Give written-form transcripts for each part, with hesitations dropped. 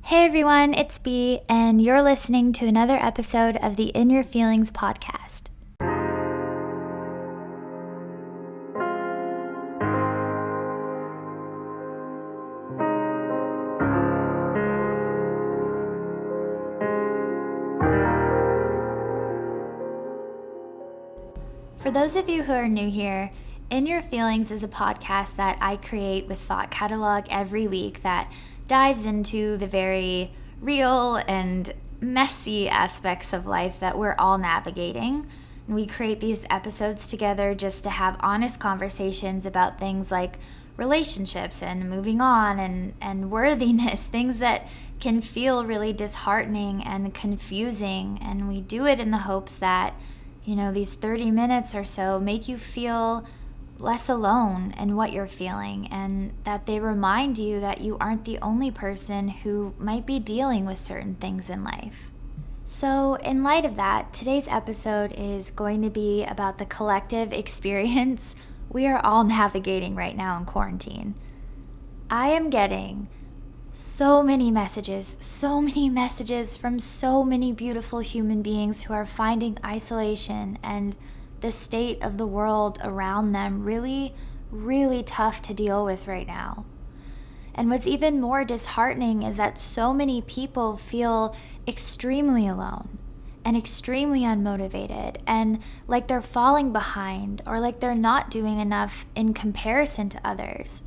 Hey everyone, it's B, and you're listening to another episode of the In Your Feelings podcast. For those of you who are new here, In Your Feelings is a podcast that I create with Thought Catalog every week that dives into the very real and messy aspects of life that we're all navigating. And we create these episodes together just to have honest conversations about things like relationships and moving on and worthiness, things that can feel really disheartening and confusing. And we do it in the hopes that, these 30 minutes or so make you feel less alone in what you're feeling, and that they remind you that you aren't the only person who might be dealing with certain things in life. So in light of that, today's episode is going to be about the collective experience we are all navigating right now in quarantine. I am getting so many messages from so many beautiful human beings who are finding isolation and the state of the world around them really, really tough to deal with right now. And what's even more disheartening is that so many people feel extremely alone and extremely unmotivated and like they're falling behind or like they're not doing enough in comparison to others.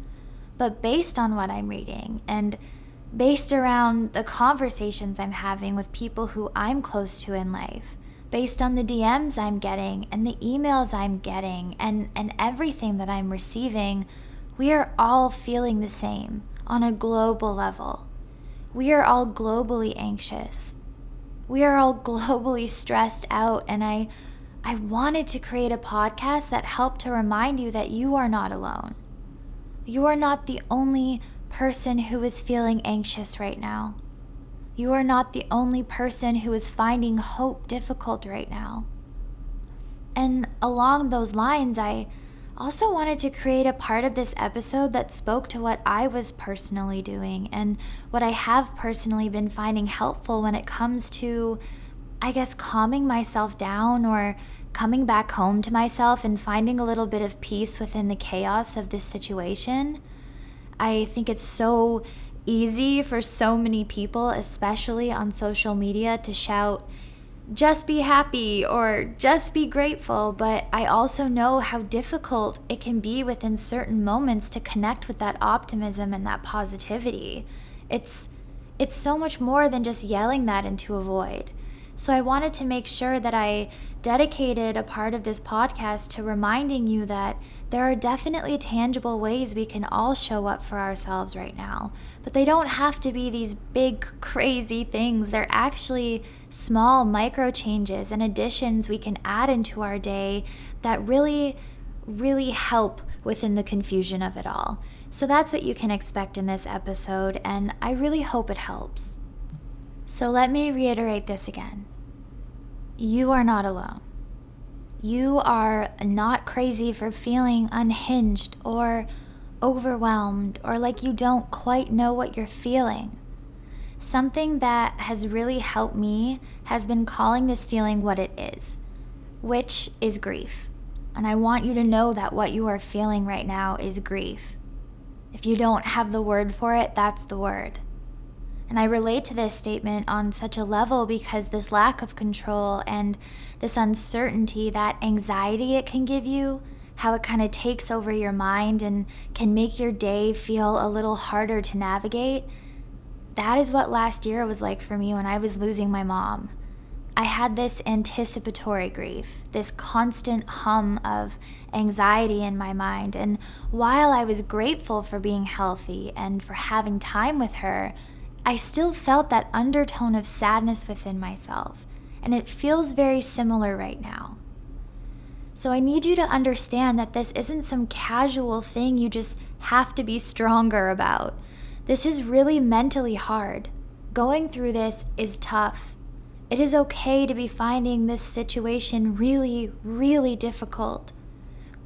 But based on what I'm reading and based around the conversations I'm having with people who I'm close to in life, based on the DMs I'm getting and the emails I'm getting and everything that I'm receiving, we are all feeling the same on a global level. We are all globally anxious. We are all globally stressed out, and I wanted to create a podcast that helped to remind you that you are not alone. You are not the only person who is feeling anxious right now. You are not the only person who is finding hope difficult right now. And along those lines, I also wanted to create a part of this episode that spoke to what I was personally doing and what I have personally been finding helpful when it comes to, calming myself down or coming back home to myself and finding a little bit of peace within the chaos of this situation. I think it's so easy for so many people, especially on social media, to shout, just be happy or just be grateful. But I also know how difficult it can be within certain moments to connect with that optimism and that positivity. It's so much more than just yelling that into a void. So I wanted to make sure that I dedicated a part of this podcast to reminding you that there are definitely tangible ways we can all show up for ourselves right now. But they don't have to be these big, crazy things. They're actually small micro changes and additions we can add into our day that really, really help within the confusion of it all. So that's what you can expect in this episode, and I really hope it helps. So let me reiterate this again. You are not alone. You are not crazy for feeling unhinged or overwhelmed or like you don't quite know what you're feeling. Something that has really helped me has been calling this feeling what it is, which is grief. And I want you to know that what you are feeling right now is grief. If you don't have the word for it, that's the word. And I relate to this statement on such a level because this lack of control and this uncertainty, that anxiety it can give you, how it kind of takes over your mind and can make your day feel a little harder to navigate, that is what last year was like for me when I was losing my mom. I had this anticipatory grief, this constant hum of anxiety in my mind. And while I was grateful for being healthy and for having time with her, I still felt that undertone of sadness within myself, and it feels very similar right now. So I need you to understand that this isn't some casual thing you just have to be stronger about. This is really mentally hard. Going through this is tough. It is okay to be finding this situation really, really difficult,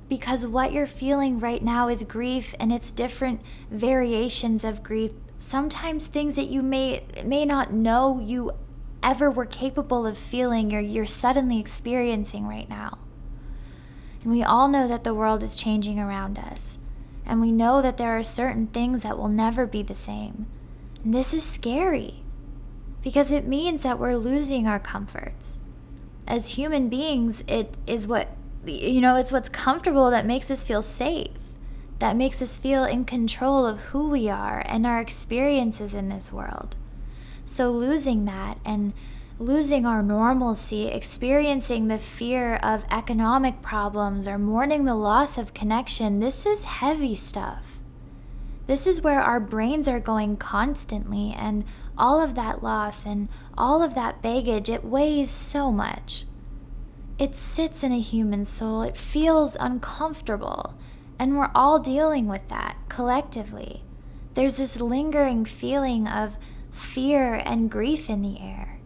because what you're feeling right now is grief, and it's different variations of grief Sometimes things that you may not know you ever were capable of feeling or you're suddenly experiencing right now. And we all know that the world is changing around us. And we know that there are certain things that will never be the same. And this is scary because it means that we're losing our comforts. As human beings, it's what's comfortable that makes us feel safe, that makes us feel in control of who we are and our experiences in this world. So losing that and losing our normalcy, experiencing the fear of economic problems or mourning the loss of connection, this is heavy stuff. This is where our brains are going constantly, and all of that loss and all of that baggage, it weighs so much. It sits in a human soul. It feels uncomfortable, and we're all dealing with that collectively. There's this lingering feeling of fear and grief in the air.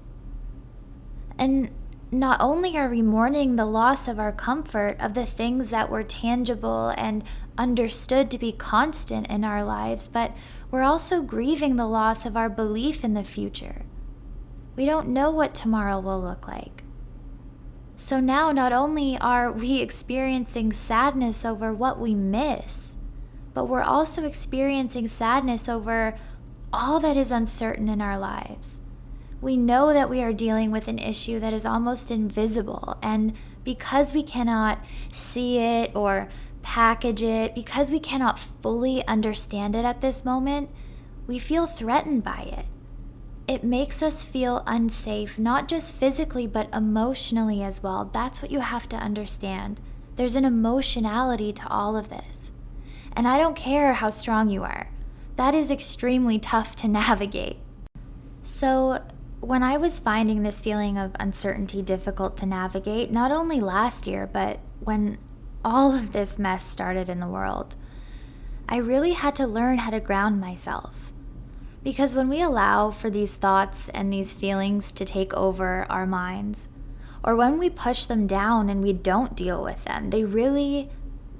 And not only are we mourning the loss of our comfort, of the things that were tangible and understood to be constant in our lives, but we're also grieving the loss of our belief in the future. We don't know what tomorrow will look like. So now not only are we experiencing sadness over what we miss, but we're also experiencing sadness over all that is uncertain in our lives. We know that we are dealing with an issue that is almost invisible, and because we cannot see it or package it, because we cannot fully understand it at this moment, we feel threatened by it. It makes us feel unsafe, not just physically, but emotionally as well. That's what you have to understand. There's an emotionality to all of this. And I don't care how strong you are. That is extremely tough to navigate. So when I was finding this feeling of uncertainty difficult to navigate, not only last year, but when all of this mess started in the world, I really had to learn how to ground myself. Because when we allow for these thoughts and these feelings to take over our minds, or when we push them down and we don't deal with them, they really,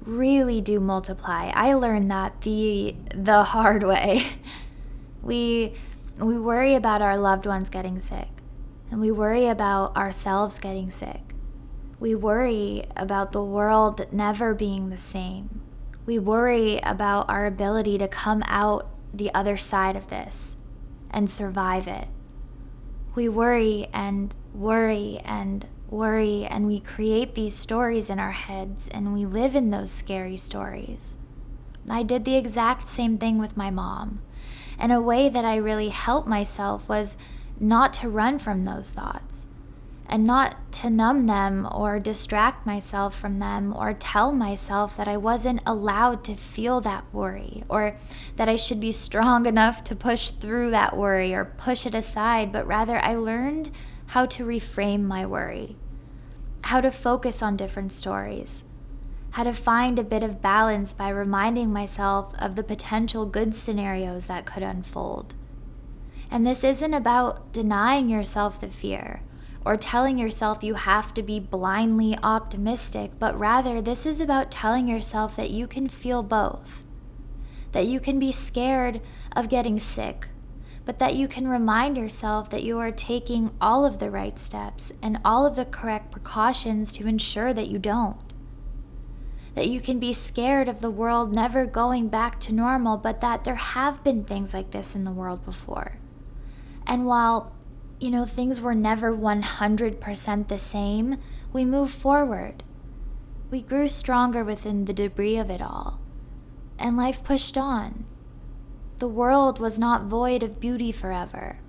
really do multiply. I learned that the hard way. We worry about our loved ones getting sick, and we worry about ourselves getting sick. We worry about the world never being the same. We worry about our ability to come out the other side of this and survive it. We worry and worry and worry, and we create these stories in our heads, and we live in those scary stories. I did the exact same thing with my mom. And a way that I really helped myself was not to run from those thoughts and not to numb them or distract myself from them or tell myself that I wasn't allowed to feel that worry or that I should be strong enough to push through that worry or push it aside, but rather I learned how to reframe my worry, how to focus on different stories, how to find a bit of balance by reminding myself of the potential good scenarios that could unfold. And this isn't about denying yourself the fear or telling yourself you have to be blindly optimistic, but rather this is about telling yourself that you can feel both, that you can be scared of getting sick, but that you can remind yourself that you are taking all of the right steps and all of the correct precautions to ensure that you don't. That you can be scared of the world never going back to normal, but that there have been things like this in the world before. And while, things were never 100% the same, we moved forward. We grew stronger within the debris of it all. And life pushed on. The world was not void of beauty forever.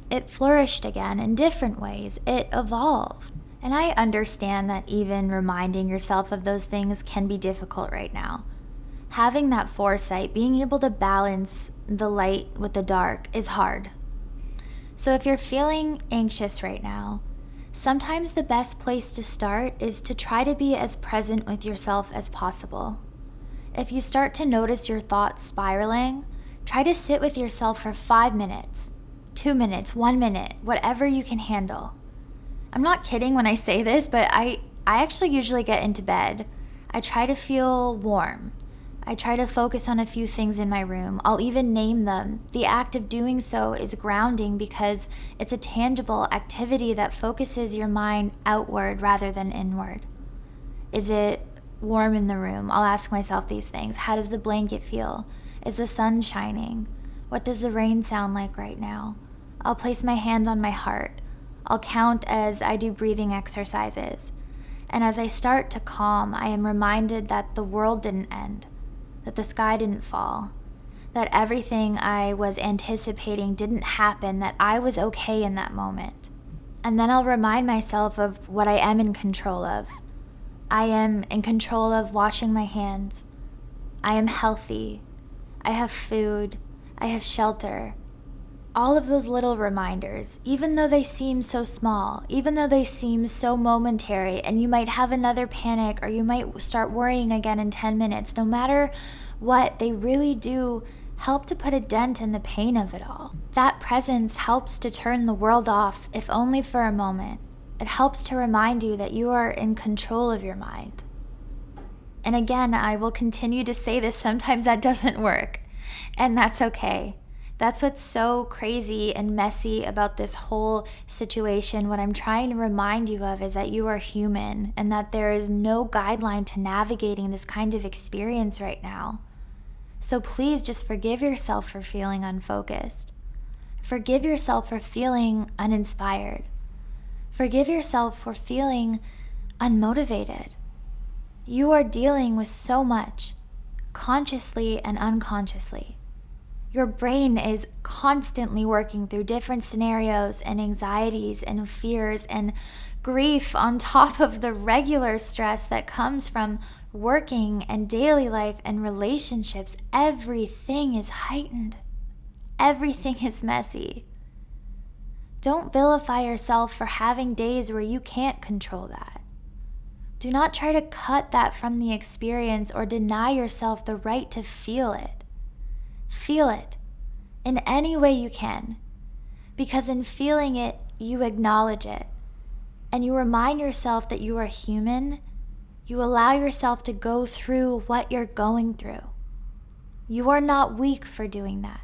It flourished again in different ways. It evolved. And I understand that even reminding yourself of those things can be difficult right now. Having that foresight, being able to balance the light with the dark is hard. So if you're feeling anxious right now, sometimes the best place to start is to try to be as present with yourself as possible. If you start to notice your thoughts spiraling, try to sit with yourself for 5 minutes, 2 minutes, 1 minute, whatever you can handle. I'm not kidding when I say this, but I actually usually get into bed. I try to feel warm. I try to focus on a few things in my room. I'll even name them. The act of doing so is grounding because it's a tangible activity that focuses your mind outward rather than inward. Is it warm in the room? I'll ask myself these things. How does the blanket feel? Is the sun shining? What does the rain sound like right now? I'll place my hand on my heart. I'll count as I do breathing exercises. And as I start to calm, I am reminded that the world didn't end, that the sky didn't fall, that everything I was anticipating didn't happen, that I was okay in that moment. And then I'll remind myself of what I am in control of. I am in control of washing my hands. I am healthy. I have food. I have shelter. All of those little reminders, even though they seem so small, even though they seem so momentary, and you might have another panic or you might start worrying again in 10 minutes, no matter what, they really do help to put a dent in the pain of it all. That presence helps to turn the world off, if only for a moment. It helps to remind you that you are in control of your mind. And again, I will continue to say this, sometimes that doesn't work, and that's okay. That's what's so crazy and messy about this whole situation. What I'm trying to remind you of is that you are human and that there is no guideline to navigating this kind of experience right now. So please just forgive yourself for feeling unfocused. Forgive yourself for feeling uninspired. Forgive yourself for feeling unmotivated. You are dealing with so much, consciously and unconsciously. Your brain is constantly working through different scenarios and anxieties and fears and grief on top of the regular stress that comes from working and daily life and relationships. Everything is heightened. Everything is messy. Don't vilify yourself for having days where you can't control that. Do not try to cut that from the experience or deny yourself the right to feel it. Feel it in any way you can, because in feeling it, you acknowledge it, and you remind yourself that you are human. You allow yourself to go through what you're going through. You are not weak for doing that.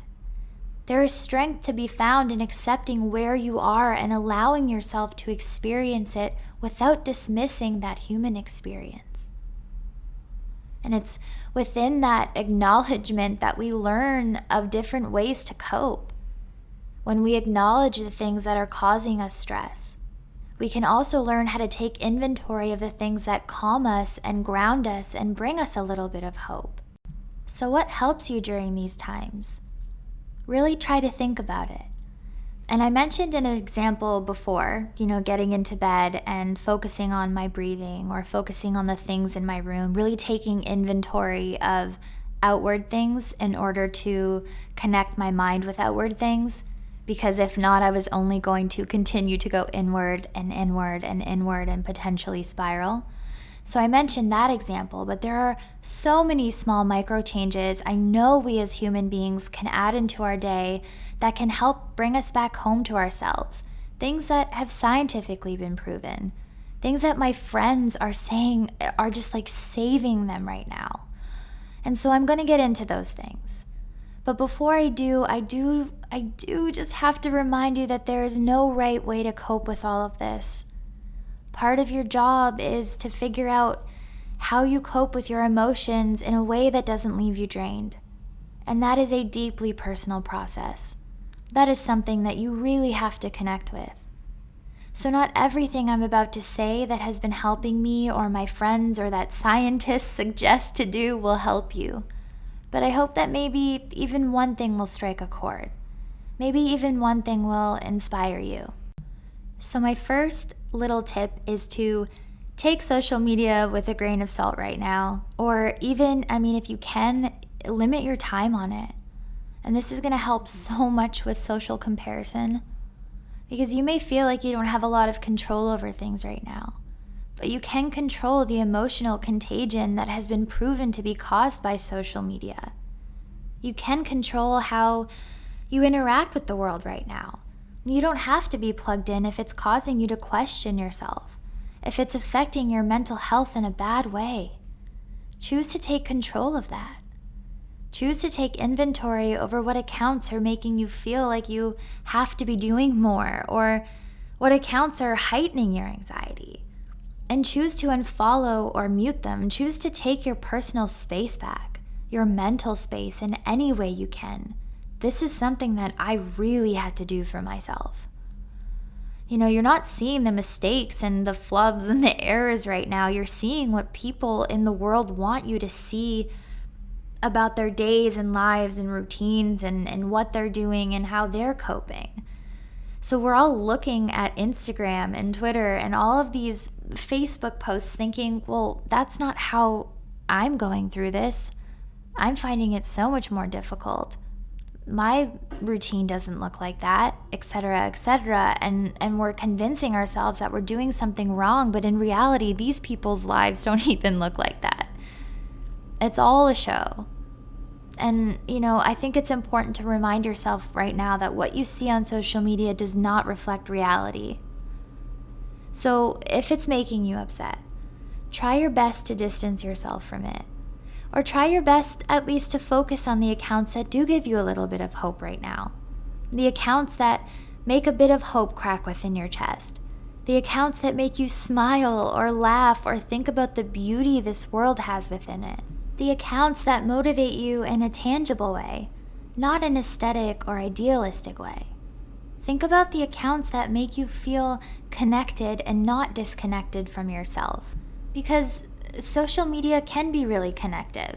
There is strength to be found in accepting where you are and allowing yourself to experience it without dismissing that human experience. And it's within that acknowledgement that we learn of different ways to cope. When we acknowledge the things that are causing us stress, we can also learn how to take inventory of the things that calm us and ground us and bring us a little bit of hope. So what helps you during these times? Really try to think about it. And I mentioned an example before, getting into bed and focusing on my breathing or focusing on the things in my room, really taking inventory of outward things in order to connect my mind with outward things. Because if not, I was only going to continue to go inward and inward and inward and potentially spiral. So I mentioned that example, but there are so many small micro changes I know we as human beings can add into our day that can help bring us back home to ourselves. Things that have scientifically been proven. Things that my friends are saying are just like saving them right now. And so I'm going to get into those things. But before I do just have to remind you that there is no right way to cope with all of this. Part of your job is to figure out how you cope with your emotions in a way that doesn't leave you drained. And that is a deeply personal process. That is something that you really have to connect with. So not everything I'm about to say that has been helping me or my friends or that scientists suggest to do will help you. But I hope that maybe even one thing will strike a chord. Maybe even one thing will inspire you. So my first little tip is to take social media with a grain of salt right now, or even, if you can, limit your time on it. And this is going to help so much with social comparison, because you may feel like you don't have a lot of control over things right now, but you can control the emotional contagion that has been proven to be caused by social media. You can control how you interact with the world right now. You don't have to be plugged in if it's causing you to question yourself, if it's affecting your mental health in a bad way. Choose to take control of that. Choose to take inventory over what accounts are making you feel like you have to be doing more, or what accounts are heightening your anxiety. And choose to unfollow or mute them. Choose to take your personal space back, your mental space, in any way you can. This is something that I really had to do for myself. You're not seeing the mistakes and the flubs and the errors right now. You're seeing what people in the world want you to see about their days and lives and routines and what they're doing and how they're coping. So we're all looking at Instagram and Twitter and all of these Facebook posts thinking, well, that's not how I'm going through this. I'm finding it so much more difficult. My routine doesn't look like that, etc., etc. And we're convincing ourselves that we're doing something wrong, but in reality, these people's lives don't even look like that. It's all a show. And, I think it's important to remind yourself right now that what you see on social media does not reflect reality. So if it's making you upset, try your best to distance yourself from it. Or try your best at least to focus on the accounts that do give you a little bit of hope right now. The accounts that make a bit of hope crack within your chest. The accounts that make you smile or laugh or think about the beauty this world has within it. The accounts that motivate you in a tangible way, not an aesthetic or idealistic way. Think about the accounts that make you feel connected and not disconnected from yourself. Because social media can be really connective,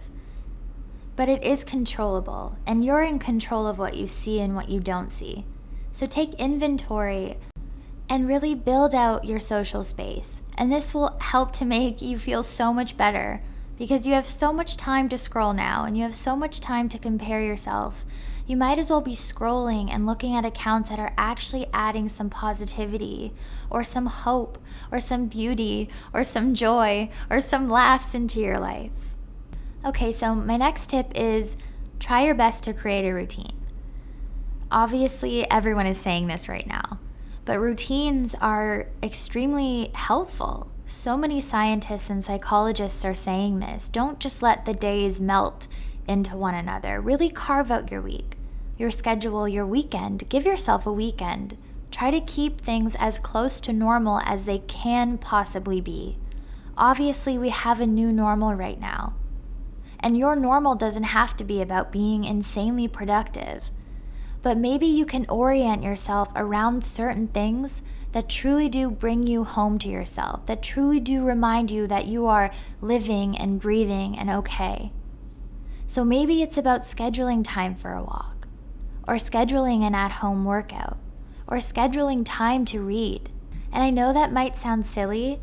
but it is controllable, and you're in control of what you see and what you don't see. So take inventory and really build out your social space. And this will help to make you feel so much better, because you have so much time to scroll now, and you have so much time to compare yourself. You might as well be scrolling and looking at accounts that are actually adding some positivity or some hope or some beauty or some joy or some laughs into your life. Okay, so my next tip is try your best to create a routine. Obviously, everyone is saying this right now, but routines are extremely helpful. So many scientists and psychologists are saying this. Don't just let the days melt into one another. Really carve out your week, your schedule, your weekend. Give yourself a weekend. Try to keep things as close to normal as they can possibly be. Obviously, we have a new normal right now. And your normal doesn't have to be about being insanely productive. But maybe you can orient yourself around certain things that truly do bring you home to yourself, that truly do remind you that you are living and breathing and okay. So maybe it's about scheduling time for a walk, or scheduling an at-home workout, or scheduling time to read. And I know that might sound silly,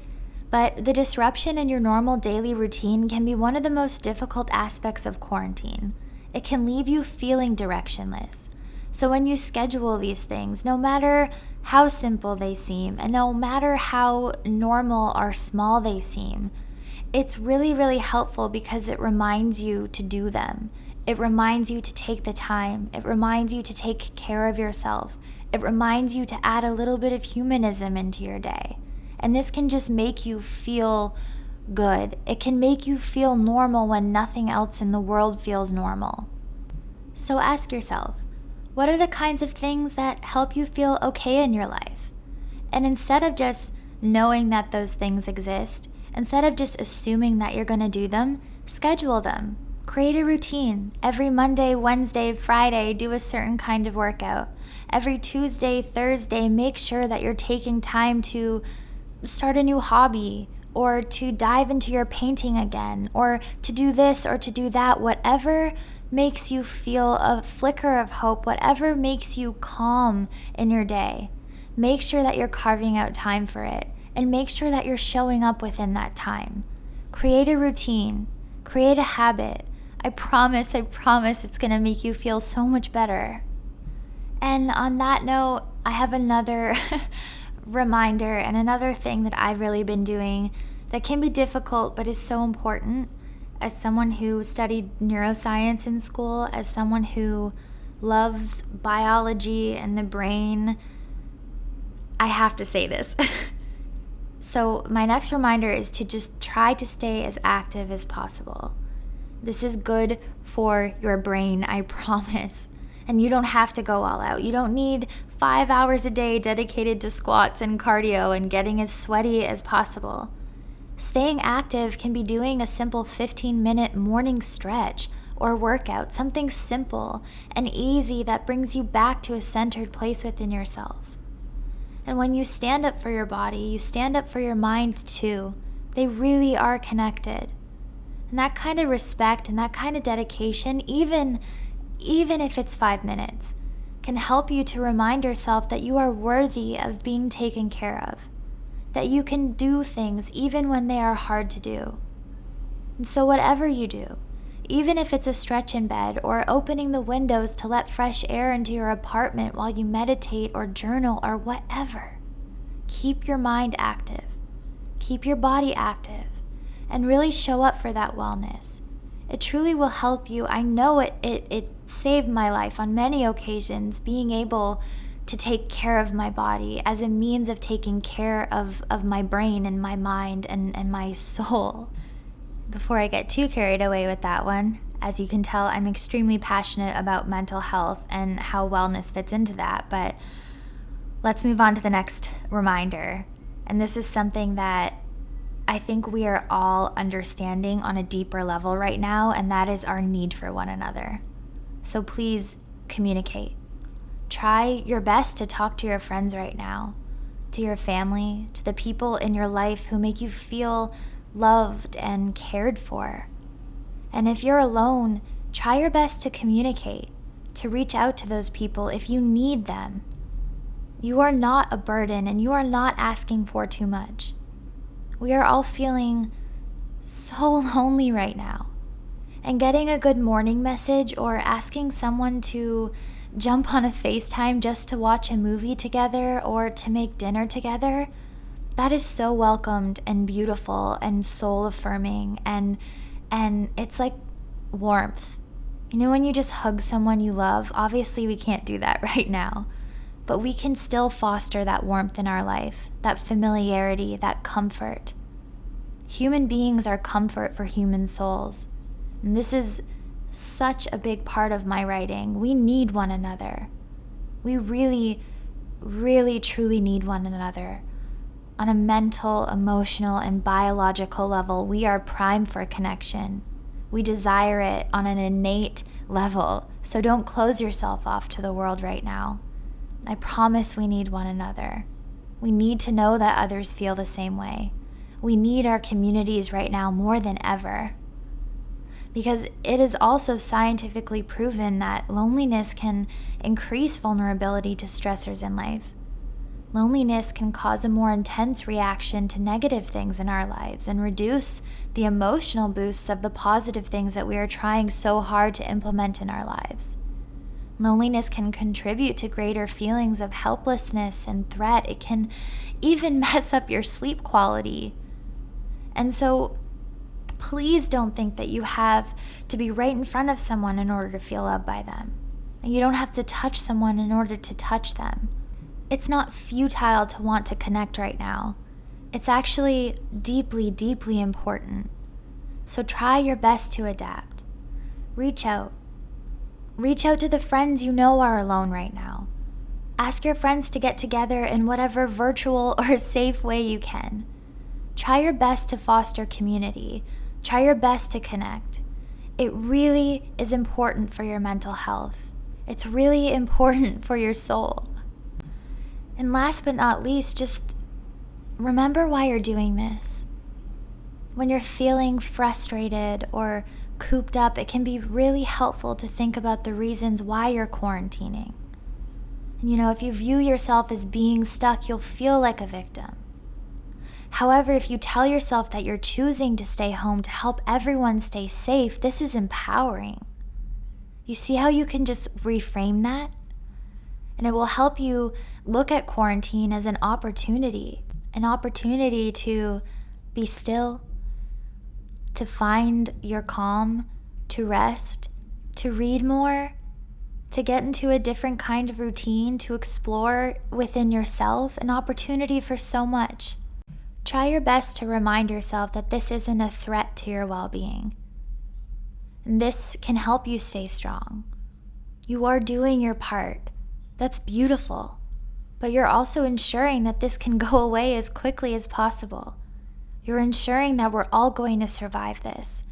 but the disruption in your normal daily routine can be one of the most difficult aspects of quarantine. It can leave you feeling directionless. So when you schedule these things, no matter how simple they seem, and no matter how normal or small they seem, it's really, really helpful because it reminds you to do them. It reminds you to take the time. It reminds you to take care of yourself. It reminds you to add a little bit of humanism into your day. And this can just make you feel good. It can make you feel normal when nothing else in the world feels normal. So ask yourself, what are the kinds of things that help you feel okay in your life? And instead of just knowing that those things exist, instead of just assuming that you're going to do them, schedule them. Create a routine. Every Monday, Wednesday, Friday, do a certain kind of workout. Every Tuesday, Thursday, make sure that you're taking time to start a new hobby, or to dive into your painting again, or to do this or to do that, whatever makes you feel a flicker of hope, whatever makes you calm in your day. Make sure that you're carving out time for it, and make sure that you're showing up within that time. Create a routine, create a habit. I promise it's gonna make you feel so much better. And on that note, I have another reminder and another thing that I've really been doing that can be difficult but is so important. As someone who studied neuroscience in school, as someone who loves biology and the brain, I have to say this. So my next reminder is to just try to stay as active as possible. This is good for your brain, I promise. And you don't have to go all out. You don't need 5 hours a day dedicated to squats and cardio and getting as sweaty as possible. Staying active can be doing a simple 15-minute morning stretch or workout, something simple and easy that brings you back to a centered place within yourself. And when you stand up for your body, you stand up for your mind too. They really are connected. And that kind of respect and that kind of dedication, even if it's 5 minutes, can help you to remind yourself that you are worthy of being taken care of, that you can do things even when they are hard to do. And so whatever you do, even if it's a stretch in bed or opening the windows to let fresh air into your apartment while you meditate or journal or whatever, keep your mind active, keep your body active, and really show up for that wellness. It truly will help you. I know it saved my life on many occasions, being able to take care of my body as a means of taking care of my brain and my mind and my soul. Before I get too carried away with that one, as you can tell, I'm extremely passionate about mental health and how wellness fits into that. But let's move on to the next reminder. And this is something that I think we are all understanding on a deeper level right now, and that is our need for one another. So please communicate. Try your best to talk to your friends right now, to your family, to the people in your life who make you feel loved and cared for. And if you're alone, try your best to communicate, to reach out to those people if you need them. You are not a burden and you are not asking for too much. We are all feeling so lonely right now. And getting a good morning message or asking someone to jump on a FaceTime just to watch a movie together or to make dinner together, that is so welcomed and beautiful and soul affirming, and it's like warmth. You know, when you just hug someone you love, obviously we can't do that right now, but we can still foster that warmth in our life, that familiarity, that comfort. Human beings are comfort for human souls. And this is such a big part of my writing. We need one another. We really, really, truly need one another. On a mental, emotional, and biological level, we are primed for connection. We desire it on an innate level, so don't close yourself off to the world right now. I promise we need one another. We need to know that others feel the same way. We need our communities right now more than ever. Because it is also scientifically proven that loneliness can increase vulnerability to stressors in life. Loneliness can cause a more intense reaction to negative things in our lives and reduce the emotional boosts of the positive things that we are trying so hard to implement in our lives. Loneliness can contribute to greater feelings of helplessness and threat. It can even mess up your sleep quality. And so please don't think that you have to be right in front of someone in order to feel loved by them. And you don't have to touch someone in order to touch them. It's not futile to want to connect right now. It's actually deeply, deeply important. So try your best to adapt. Reach out. Reach out to the friends you know are alone right now. Ask your friends to get together in whatever virtual or safe way you can. Try your best to foster community. Try your best to connect. It really is important for your mental health. It's really important for your soul. And last but not least, just remember why you're doing this. When you're feeling frustrated or cooped up, it can be really helpful to think about the reasons why you're quarantining. And if you view yourself as being stuck, you'll feel like a victim. However, if you tell yourself that you're choosing to stay home to help everyone stay safe, this is empowering. You see how you can just reframe that? And it will help you look at quarantine as an opportunity to be still, to find your calm, to rest, to read more, to get into a different kind of routine, to explore within yourself, an opportunity for so much. Try your best to remind yourself that this isn't a threat to your well-being. And this can help you stay strong. You are doing your part. That's beautiful. But you're also ensuring that this can go away as quickly as possible. You're ensuring that we're all going to survive this.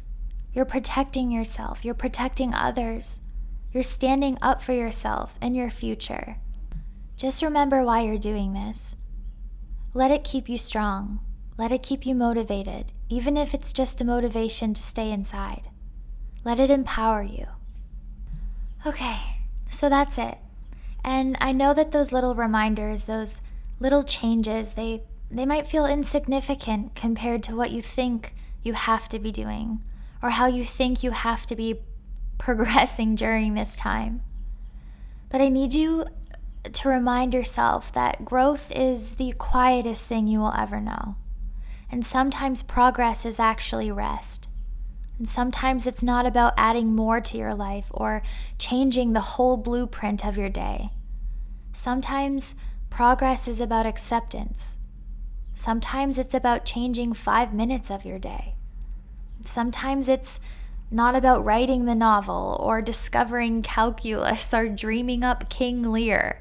You're protecting yourself. You're protecting others. You're standing up for yourself and your future. Just remember why you're doing this. Let it keep you strong. Let it keep you motivated, even if it's just a motivation to stay inside. Let it empower you. Okay, so that's it. And I know that those little reminders, those little changes, they might feel insignificant compared to what you think you have to be doing, or how you think you have to be progressing during this time. But I need you to remind yourself that growth is the quietest thing you will ever know. And sometimes progress is actually rest. And sometimes it's not about adding more to your life or changing the whole blueprint of your day. Sometimes progress is about acceptance. Sometimes it's about changing 5 minutes of your day. Sometimes it's not about writing the novel or discovering calculus or dreaming up King Lear.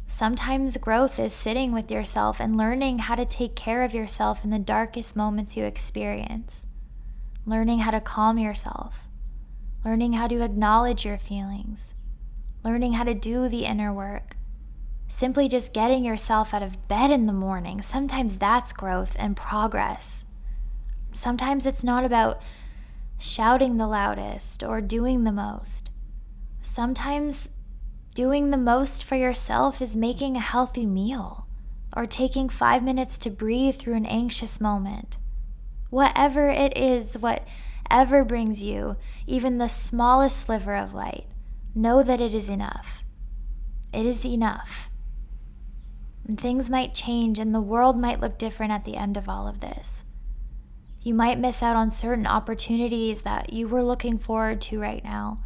Sometimes growth is sitting with yourself and learning how to take care of yourself in the darkest moments you experience. Learning how to calm yourself. Learning how to acknowledge your feelings. Learning how to do the inner work. Simply just getting yourself out of bed in the morning. Sometimes that's growth and progress. Sometimes it's not about shouting the loudest or doing the most. Sometimes doing the most for yourself is making a healthy meal or taking 5 minutes to breathe through an anxious moment. Whatever it is, whatever brings you even the smallest sliver of light, know that it is enough. It is enough. And things might change and the world might look different at the end of all of this. You might miss out on certain opportunities that you were looking forward to right now.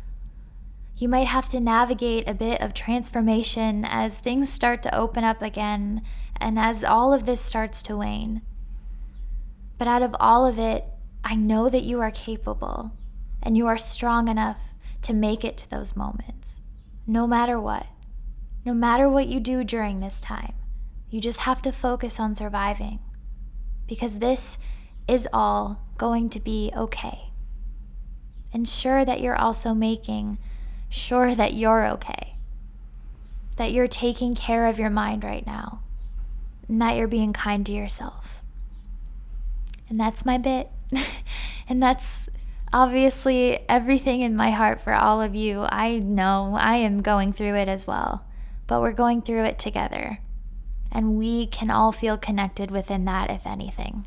You might have to navigate a bit of transformation as things start to open up again and as all of this starts to wane. But out of all of it, I know that you are capable and you are strong enough to make it to those moments. No matter what you do during this time, you just have to focus on surviving, because this is all going to be okay. Ensure that you're also making sure that you're okay, that you're taking care of your mind right now, and that you're being kind to yourself. And that's my bit. And that's obviously everything in my heart for all of you. I know I am going through it as well, but we're going through it together. And we can all feel connected within that, if anything.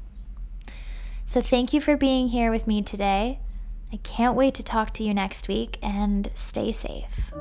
So thank you for being here with me today. I can't wait to talk to you next week, and stay safe.